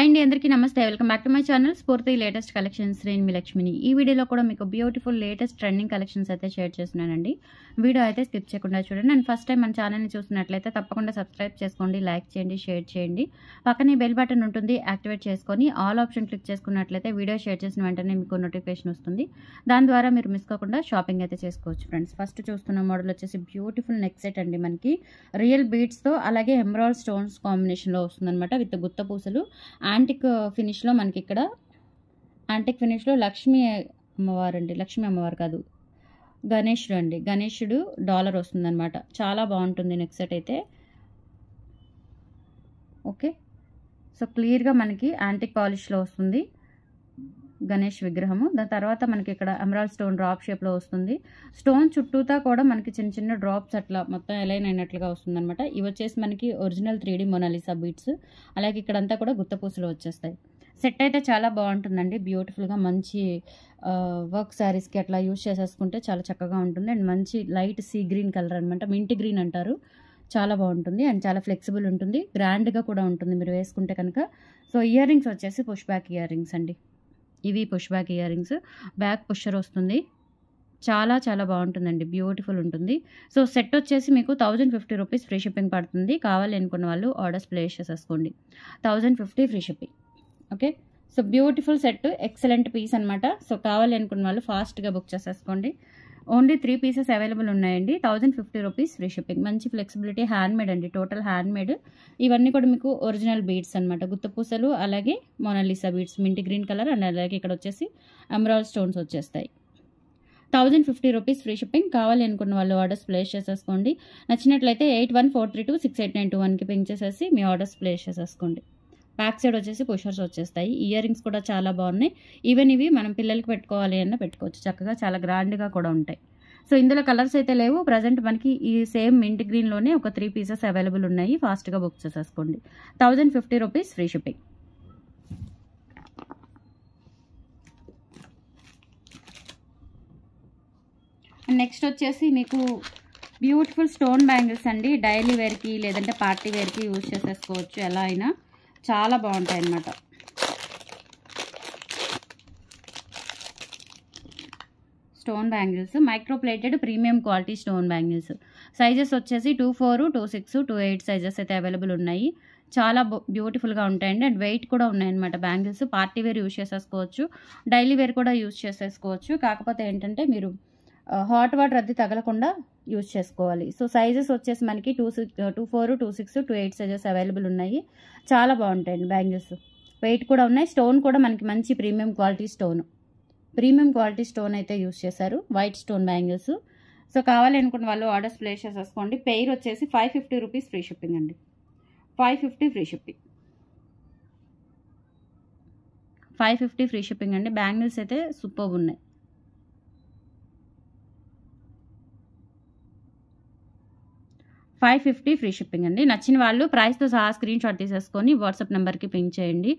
అండి అందరికీ నమస్తే. Welcome back to my channel స్ఫూర్తి లేటెస్ట్ కలెక్షన్స్. నేను మీ లక్ష్మిని. ఈ వీడియోలో కూడా మీకు బ్యూటిఫుల్ లేటెస్ట్ ట్రెండింగ్ కలెక్షన్స్ అయితే షేర్ చేస్తున్నానండి. వీడియో అయితే స్కిప్ చేయకుండా చూడండి. అండ్ ఫస్ట్ టైం మన ఛానల్ని చూస్తున్నట్లయితే తప్పకుండా సబ్స్క్రైబ్ చేసుకోండి, లైక్ చేయండి, షేర్ చేయండి. పక్కనే బెల్ బటన్ ఉంటుంది, యాక్టివేట్ చేసుకొని ఆల్ ఆప్షన్ క్లిక్ చేసుకున్నట్లయితే వీడియో షేర్ చేసిన వెంటనే మీకు నోటిఫికేషన్ వస్తుంది. దాని ద్వారా మీరు మిస్ కాకుండా షాపింగ్ అయితే చేసుకోవచ్చు ఫ్రెండ్స్. ఫస్ట్ చూస్తున్న మోడల్ వచ్చేసి బ్యూటిఫుల్ నెక్ సెట్ అండి. మనకి రియల్ బీడ్స్తో అలాగే ఎమరాల్డ్ స్టోన్స్ కాంబినేషన్లో వస్తుందన్నమాట. విత్ గుత్త పూసలు యాంటిక్ ఫినిష్లో మనకి ఇక్కడ యాంటిక్ ఫినిష్లో లక్ష్మీ అమ్మవారు అండి, లక్ష్మీ అమ్మవారు కాదు గణేశుడు అండి, గణేశుడు డాలర్ వస్తుందన్నమాట. చాలా బాగుంటుంది నెక్ సెట్ అయితే. ఓకే, సో క్లియర్గా మనకి యాంటిక్ పాలిష్లో వస్తుంది గణేష్ విగ్రహము. దాని తర్వాత మనకి ఇక్కడ ఎమరాల్డ్ స్టోన్ డ్రాప్ షేప్లో వస్తుంది. స్టోన్ చుట్టూతా కూడా మనకి చిన్న చిన్న డ్రాప్స్ అట్లా మొత్తం ఎలైన్ అయినట్లుగా వస్తుంది అనమాట. ఇవి వచ్చేసి మనకి ఒరిజినల్ 3D మొనాలిసా బీట్స్. అలాగే ఇక్కడంతా కూడా గుత్తపూసలు వచ్చేస్తాయి. సెట్ అయితే చాలా బాగుంటుందండి. బ్యూటిఫుల్గా మంచి వర్క్ శారీస్కి అట్లా యూజ్ చేసేసుకుంటే చాలా చక్కగా ఉంటుంది. అండ్ మంచి లైట్ సీ గ్రీన్ కలర్ అనమాట, మింట్ గ్రీన్ అంటారు. చాలా బాగుంటుంది అండ్ చాలా ఫ్లెక్సిబుల్ ఉంటుంది, గ్రాండ్గా కూడా ఉంటుంది మీరు వేసుకుంటే కనుక. సో ఇయర్ రింగ్స్ వచ్చేసి పుష్ బ్యాక్ ఇయర్ రింగ్స్ అండి. ఇవి push back ear rings, back pusher వస్తుంది. చాలా చాలా బాగుంటుందండి, బ్యూటిఫుల్ ఉంటుంది. సో సెట్ వచ్చేసి మీకు 1050 రూపీస్ ఫ్రీ షిప్పింగ్ పడుతుంది. కావాలి అనుకున్న వాళ్ళు ఆర్డర్స్ ప్లేస్ చేసేసుకోండి. 1050 free shipping. Okay, so beautiful set, excellent piece అనమాట. సో కావాలి అనుకున్న వాళ్ళు ఫాస్ట్గా బుక్ చేసేసుకోండి. ఓన్లీ 3 పీసెస్ అవైలబుల్ ఉన్నాయండి. 1050 రూపీస్ ఫ్రీ షిప్పింగ్. మంచి ఫ్లెక్సిబిలిటీ, హ్యాండ్మేడ్ అండి, టోటల్ హ్యాండ్మేడ్. ఇవన్నీ కూడా మీకు ఒరిజినల్ బీడ్స్ అనమాట, గుత్తపూసలు అలాగే Mona Lisa beads, mint green colour. And అలాగే ఇక్కడ వచ్చేసి ఎమరాల్డ్ స్టోన్స్ వచ్చేస్తాయి. 1050 రూపీస్ ఫ్రీ షిప్పింగ్. కావాలి అనుకున్న వాళ్ళు ఆర్డర్స్ ప్లేస్ చేసేసుకోండి. నచ్చినట్లయితే 8143268921కి పింక్ చేసేసి మీ ఆర్డర్స్ ప్లేస్ చేసేసుకోండి. బ్యాక్ సైడ్ వచ్చేసి పుషర్స్ వచ్చేస్తాయి. ఇయర్ రింగ్స్ కూడా చాలా బాగున్నాయి. ఈవెన్ ఇవి మనం పిల్లలకి పెట్టుకోవాలి అన్న పెట్టుకోవచ్చు చక్కగా, చాలా గ్రాండ్గా కూడా ఉంటాయి. సో ఇందులో కలర్స్ అయితే లేవు ప్రజెంట్. మనకి ఈ సేమ్ మింట్ గ్రీన్లోనే ఒక 3 పీసెస్ అవైలబుల్ ఉన్నాయి. ఫాస్ట్గా బుక్ చేసేసుకోండి. 1050 రూపీస్ ఫ్రీ షిప్పింగ్. నెక్స్ట్ వచ్చేసి మీకు బ్యూటిఫుల్ స్టోన్ బ్యాంగిల్స్ అండి. డైలీ వేర్కి లేదంటే పార్టీ వేర్కి యూజ్ చేసేసుకోవచ్చు, ఎలా అయినా చాలా బాగుంటాయి అన్నమాట. Stone bangles, micro plated premium quality stone bangles. Sizes వచ్చేసి 24, 26, 28 సైజెస్ అయితే అవైలబుల్ ఉన్నాయి. చాలా బ్యూటిఫుల్గా ఉంటాయండి. అండ్ వెయిట్ కూడా ఉన్నాయన్నమాట బ్యాంగిల్స్. పార్టీ వేర్ యూజ్ చేసేసుకోవచ్చు, డైలీ వేర్ కూడా యూజ్ చేసేసుకోవచ్చు. కాకపోతే ఏంటంటే మీరు హాట్ వాటర్ అది తగలకుండా యూజ్ చేసుకోవాలి. సో సైజెస్ వచ్చేసి మనకి 24, 26, 28 సైజెస్ అవైలబుల్ ఉన్నాయి. చాలా బాగుంటాయండి బ్యాంగిల్స్. వెయిట్ కూడా ఉన్నాయి. స్టోన్ కూడా మనకి మంచి ప్రీమియం క్వాలిటీ స్టోన్ అయితే యూజ్ చేశారు, వైట్ స్టోన్ బ్యాంగిల్స్. సో కావాలి అనుకున్న వాళ్ళు ఆర్డర్స్ ప్లేస్ చేసేసుకోండి. పెయిర్ వచ్చేసి 550 రూపీస్ ఫ్రీ షిప్పింగ్ అండి. 550 ఫ్రీ షిప్పింగ్. 550 ఫ్రీ షిప్పింగ్ అండి. బ్యాంగిల్స్ అయితే సూపర్ ఉన్నాయి. $550 ఫ్రీ షిప్పింగ్ అండి. నచ్చిన వాళ్ళు ప్రైస్తో సహా స్క్రీన్ షాట్ తీసేసుకొని వాట్సాప్ నెంబర్కి పింక్ చేయండి.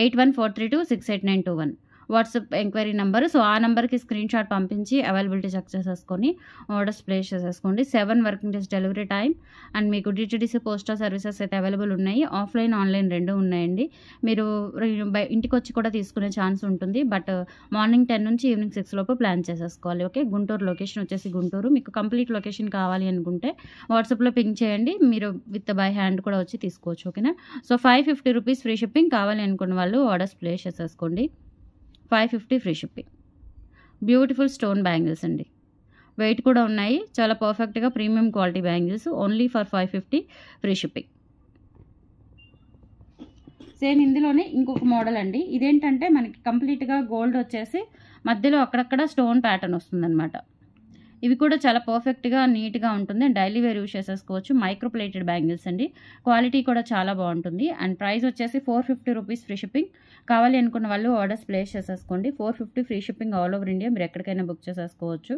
8143268921 వాట్సాప్ ఎంక్వైరీ నెంబర్. సో ఆ నెంబర్కి స్క్రీన్ షాట్ పంపించి అవైలబిలిటీ చెక్ చేసేసుకొని ఆర్డర్స్ ప్లేస్ చేసేసుకోండి. 7 working days delivery time. And మీకు DTDC పోస్టల్ సర్వీసెస్ అయితే అవైలబుల్ ఉన్నాయి. ఆఫ్లైన్, ఆన్లైన్ రెండు ఉన్నాయండి. మీరు ఇంటికి వచ్చి కూడా తీసుకునే ఛాన్స్ ఉంటుంది. బట్ మార్నింగ్ 10 నుంచి ఈవినింగ్ 6 లోపు ప్లాన్ చేసేసుకోవాలి. ఓకే, గుంటూరు లొకేషన్ వచ్చేసి గుంటూరు. మీకు కంప్లీట్ లొకేషన్ కావాలి అనుకుంటే వాట్సాప్లో పింక్ చేయండి. మీరు విత్ బై హ్యాండ్ కూడా వచ్చి తీసుకోవచ్చు. ఓకేనా. So 550 rupees free shipping. కావాలి అనుకున్న వాళ్ళు ఆర్డర్స్ ప్లేస్ చేసేసుకోండి. 550 free shipping. Beautiful stone bangles అండి. వెయిట్ కూడా ఉన్నాయి. చాలా పర్ఫెక్ట్గా premium quality bangles. Only for 550 free shipping. Same ఇందులోనే ఇంకొక మోడల్ అండి. ఇదేంటంటే మనకి కంప్లీట్గా గోల్డ్ వచ్చేసి మధ్యలో అక్కడక్కడ స్టోన్ ప్యాటర్న్ వస్తుందన్నమాట. ఇవి కూడా చాలా పర్ఫెక్ట్గా నీట్గా ఉంటుంది. డైలీ వేర్ యూజ్ చేసేసుకోవచ్చు. మైక్రో ప్లేటెడ్ బ్యాంగిల్స్ అండి. క్వాలిటీ కూడా చాలా బాగుంటుంది. అండ్ ప్రైస్ వచ్చేసి 450 రూపీస్ ఫ్రీ షిప్పింగ్. కావాలి అనుకున్న వాళ్ళు ఆర్డర్స్ ప్లేస్ చేసేసుకోండి. 450 free shipping all over India. మీరు ఎక్కడికైనా బుక్ చేసేసుకోవచ్చు.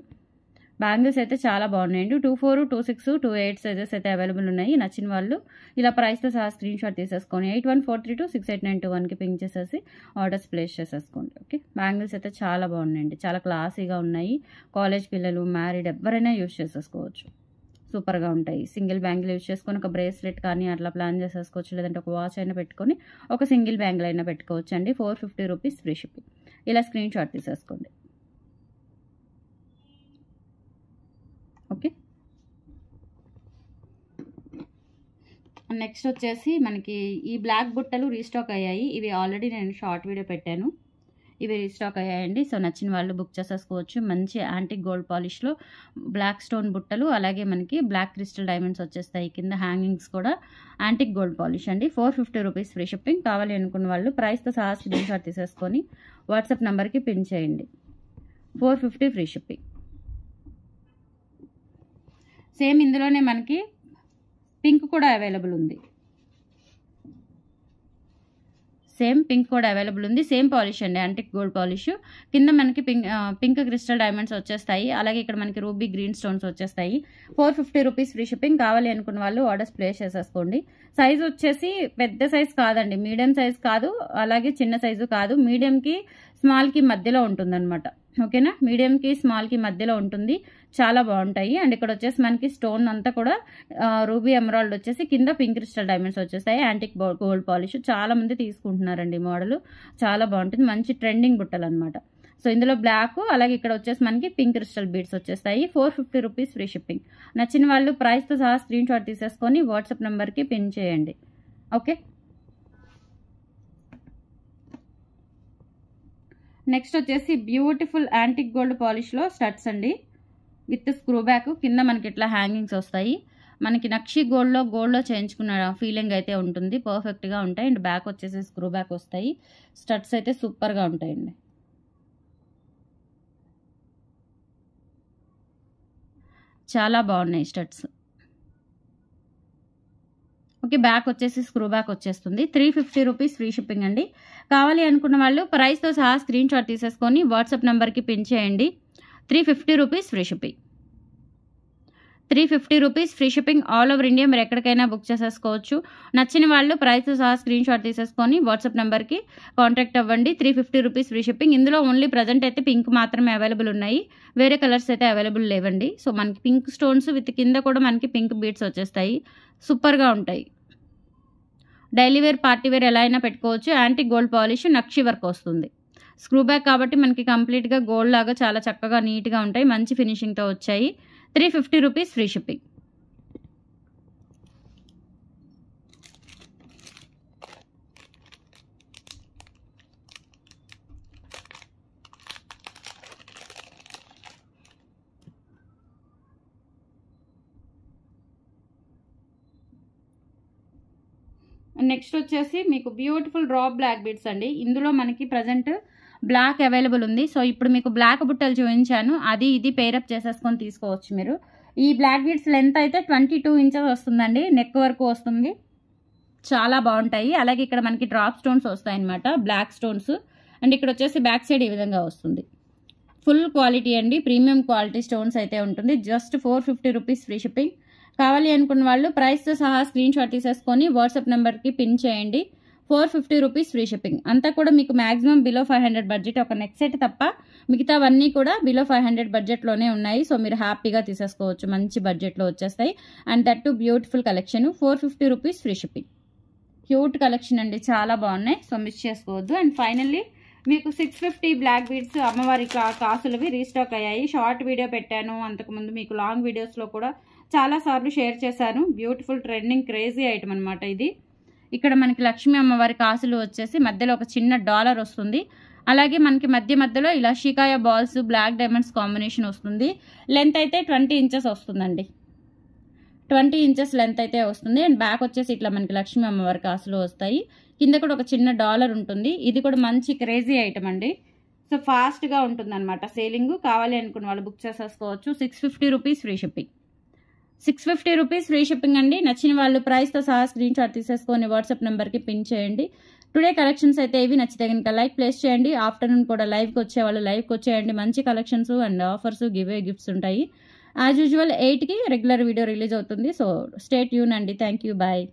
బ్యాంగిల్స్ అయితే చాలా బాగున్నాయండి. 24, 26, 28 సైజెస్ అయితే అవైలబుల్ ఉన్నాయి. నచ్చిన వాళ్ళు ఇలా ప్రైస్తో సహా స్క్రీన్ షాట్ తీసేసుకొని 8143268921కి పింక్ చేసేసి ఆర్డర్స్ ప్లేస్ చేసేసుకోండి. ఓకే, బ్యాంగిల్స్ అయితే చాలా బాగున్నాయండి, చాలా క్లాసీగా ఉన్నాయి. కాలేజ్ పిల్లలు, మ్యారీడ్ ఎవరైనా యూజ్ చేసేసుకోవచ్చు. సూపర్గా ఉంటాయి. సింగిల్ బ్యాంగిల్ యూజ్ చేసుకొని ఒక బ్రేస్లెట్ కానీ అట్లా ప్లాన్ చేసేసుకోవచ్చు, లేదంటే ఒక వాచ్ అయినా పెట్టుకొని ఒక సింగిల్ బ్యాంగిల్ అయినా పెట్టుకోవచ్చు అండి. 450 రూపీస్ ఫ్రీ షిప్పింగ్. ఇలా స్క్రీన్ షాట్ తీసేసుకోండి. ఓకే, నెక్స్ట్ వచ్చేసి మనకి ఈ బ్లాక్ బుట్టలు రీస్టాక్ అయ్యాయి. ఇవి ఆల్రెడీ నేను షార్ట్ వీడియో పెట్టాను, ఇవి రీస్టాక్ అయ్యాయండి. సో నచ్చిన వాళ్ళు బుక్ చేసేసుకోవచ్చు. మంచి యాంటిక్ గోల్డ్ పాలిష్లో బ్లాక్ స్టోన్ బుట్టలు, అలాగే మనకి బ్లాక్ క్రిస్టల్ డైమండ్స్ వచ్చేస్తాయి. కింద హ్యాంగింగ్స్ కూడా యాంటిక్ గోల్డ్ పాలిష్ అండి. 450 రూపీస్ ఫ్రీ షిప్పింగ్. కావాలి అనుకున్న వాళ్ళు ప్రైస్తో సహా స్క్రీన్ షాట్ తీసేసుకొని వాట్సాప్ నెంబర్కి పిన్ చేయండి. 450 ఫ్రీ షిప్పింగ్. సేమ్ ఇందులోనే మనకి పింక్ కూడా అవైలబుల్ ఉంది. సేమ్ పింక్ కూడా అవైలబుల్ ఉంది. సేమ్ పాలిష్ అండి, యాంటిక్ గోల్డ్ పాలిష్. కింద మనకి పింక్ క్రిస్టల్ డైమండ్స్ వచ్చేస్తాయి. అలాగే ఇక్కడ మనకి రూబీ గ్రీన్ స్టోన్స్ వచ్చేస్తాయి. 450 రూపీస్ ఫ్రీ షిప్పింగ్. కావాలి అనుకున్న వాళ్ళు ఆర్డర్స్ ప్లేస్ చేసేసుకోండి. సైజ్ వచ్చేసి పెద్ద సైజ్ కాదండి, మీడియం సైజ్ కాదు, అలాగే చిన్న సైజు కాదు, మీడియంకి స్మాల్కి మధ్యలో ఉంటుందన్నమాట. ఓకేనా, మీడియంకి స్మాల్కి మధ్యలో ఉంటుంది. చాలా బాగుంటాయి. అండ్ ఇక్కడ వచ్చేసి మనకి స్టోన్ అంతా కూడా రూబీ ఎమరాల్డ్ వచ్చేసి కింద పింక్ క్రిస్టల్ డైమండ్స్ వచ్చేస్తాయి. యాంటిక్ గోల్డ్ పాలిష్ చాలా మంది తీసుకుంటున్నారండి. మోడల్ చాలా బాగుంటుంది. మంచి ట్రెండింగ్ బుట్టలు అనమాట. సో ఇందులో బ్లాక్, అలాగే ఇక్కడ వచ్చేసి మనకి పింక్ క్రిస్టల్ బీడ్స్ వచ్చేస్తాయి. 450 రూపీస్ ఫ్రీ షిప్పింగ్. నచ్చిన వాళ్ళు ప్రైస్తో సహా స్క్రీన్ షాట్ తీసేసుకొని వాట్సాప్ నెంబర్కి పిన్ చేయండి. ఓకే, నెక్స్ట్ వచ్చేసి బ్యూటిఫుల్ యాంటిక్ గోల్డ్ పాలిష్లో స్టడ్స్ అండి, విత్ స్క్రూ బ్యాక్. కింద మనకి ఇట్లా హ్యాంగింగ్స్ వస్తాయి. మనకి నక్షి గోల్డ్లో చేయించుకున్న ఫీలింగ్ అయితే ఉంటుంది. పర్ఫెక్ట్గా ఉంటాయి. అండ్ బ్యాక్ వచ్చేసి స్క్రూ బ్యాక్ వస్తాయి. స్టడ్స్ అయితే సూపర్గా ఉంటాయండి. చాలా బాగున్నాయి స్టడ్స్. ఓకే, బ్యాక్ వచ్చేసి స్క్రూ బ్యాక్ వచ్చేస్తుంది. 350 రూపీస్ ఫ్రీ షిప్పింగ్ అండి. కావాలి అనుకున్న వాళ్ళు ప్రైస్తో సహా స్క్రీన్ షాట్ తీసేసుకొని వాట్సాప్ నెంబర్కి పిన్ చేయండి. 350 rupees free shipping. 350 rupees free shipping. All over India మీరు ఎక్కడికైనా బుక్ చేసేసుకోవచ్చు. నచ్చిన వాళ్ళు ప్రైస్తో సహా స్క్రీన్ షాట్ తీసేసుకొని వాట్సాప్ నెంబర్కి కాంటాక్ట్ అవ్వండి. 350 రూపీస్ ఫ్రీ షిప్పింగ్. ఇందులో ఓన్లీ ప్రజెంట్ అయితే పింక్ మాత్రమే అవైలబుల్ ఉన్నాయి, వేరే కలర్స్ అయితే అవైలబుల్ లేవండి. సో మనకి పింక్ స్టోన్స్ విత్ కింద కూడా మనకి పింక్ బీడ్స్ వచ్చేస్తాయి. సూపర్గా ఉంటాయి. డైలీ వేర్, పార్టీ వేర్ ఎలా అయినా పెట్టుకోవచ్చు. యాంటిక్ గోల్డ్ పాలిష్, నక్షి వర్క్ వస్తుంది. స్క్రూ బ్యాక్ కాబట్టి మనకి కంప్లీట్గా గోల్డ్ లాగా చాలా చక్కగా నీట్గా ఉంటాయి. మంచి ఫినిషింగ్తో వచ్చాయి. 350 రూపీస్ ఫ్రీ షిప్పింగ్. నెక్స్ట్ వచ్చేసి మీకు బ్యూటిఫుల్ డ్రాప్ బ్లాక్ బీడ్స్ అండి. ఇందులో మనకి ప్రజెంట్ బ్లాక్ అవైలబుల్ ఉంది. సో ఇప్పుడు మీకు బ్లాక్ బుట్టలు చూపించాను, అది ఇది పేరప్ చేసేసుకొని తీసుకోవచ్చు మీరు. ఈ బ్లాక్ బీడ్స్ లెంత్ అయితే 22 ఇంచెస్ వస్తుందండి, నెక్ వరకు వస్తుంది. చాలా బాగుంటాయి. అలాగే ఇక్కడ మనకి డ్రాప్ స్టోన్స్ వస్తాయి అనమాట, బ్లాక్ స్టోన్స్. అండ్ ఇక్కడ వచ్చేసి బ్యాక్ సైడ్ ఈ విధంగా వస్తుంది. ఫుల్ క్వాలిటీ అండి, ప్రీమియం క్వాలిటీ స్టోన్స్ అయితే ఉంటుంది. Just 450 rupees free shipping. కావాలి అనుకున్న వాళ్ళు ప్రైస్తో సహా స్క్రీన్ షాట్ తీసేసుకొని వాట్సాప్ నెంబర్కి పిన్ చేయండి. 450 రూపీస్ ఫ్రీ షిప్పింగ్. అంతా కూడా మీకు మ్యాక్సిమం బిలో 500 బడ్జెట్. ఒక నెక్ సెట్ తప్ప మిగతావన్నీ కూడా బిలో 500 బడ్జెట్లోనే ఉన్నాయి. సో మీరు హ్యాపీగా తీసేసుకోవచ్చు, మంచి బడ్జెట్లో వచ్చేస్తాయి. And that to beautiful collection. 450 rupees free shipping. Cute collection అండి, చాలా బాగున్నాయి. సో మిస్ చేసుకోవద్దు. అండ్ ఫైనల్లీ మీకు 650 బ్లాక్ బీడ్స్ అమ్మవారి కాసులవి రీస్టాక్ అయ్యాయి. షార్ట్ వీడియో పెట్టాను అంతకుముందు, మీకు లాంగ్ వీడియోస్లో కూడా చాలాసార్లు షేర్ చేశాను. బ్యూటిఫుల్ ట్రెండింగ్ క్రేజీ ఐటమ్ అనమాట ఇది. ఇక్కడ మనకి లక్ష్మీ అమ్మవారి కాసులు వచ్చేసి మధ్యలో ఒక చిన్న డాలర్ వస్తుంది. అలాగే మనకి మధ్యలో ఇలా షికాయ బాల్స్, బ్లాక్ డైమండ్స్ కాంబినేషన్ వస్తుంది. లెంత్ అయితే 20 ఇంచెస్ వస్తుందండి. 20 ఇంచెస్ లెంత్ అయితే వస్తుంది. అండ్ బ్యాక్ వచ్చేసి ఇట్లా మనకి లక్ష్మీ అమ్మవారి కాసులు వస్తాయి. కింద కూడా ఒక చిన్న డాలర్ ఉంటుంది. ఇది కూడా మంచి క్రేజీ ఐటమ్ అండి. సో ఫాస్ట్గా ఉంటుంది అనమాట సేలింగ్. కావాలి అనుకున్న వాళ్ళు బుక్ చేసేసుకోవచ్చు. 650 rupees free shipping. 650 rupees free shipping అండి. నచ్చిన వాళ్ళు ప్రైస్తో సహా స్క్రీన్ షాట్ తీసేసుకొని వాట్సాప్ నెంబర్కి పిన్ చేయండి. టుడే కలెక్షన్స్ అయితే ఇవి. నచ్చితే కనుక లైక్ ప్లేస్ చేయండి. ఆఫ్టర్నూన్ కూడా లైవ్కి వచ్చేవాళ్ళు లైవ్కి వచ్చేయండి. మంచి కలెక్షన్స్ అండ్ ఆఫర్స్, గిఫ్ట్స్ ఉంటాయి. యాజ్ యూజువల్ 8కి రెగ్యులర్ వీడియో రిలీజ్ అవుతుంది. సో స్టే ట్యూన్ అండి. Thank you, bye.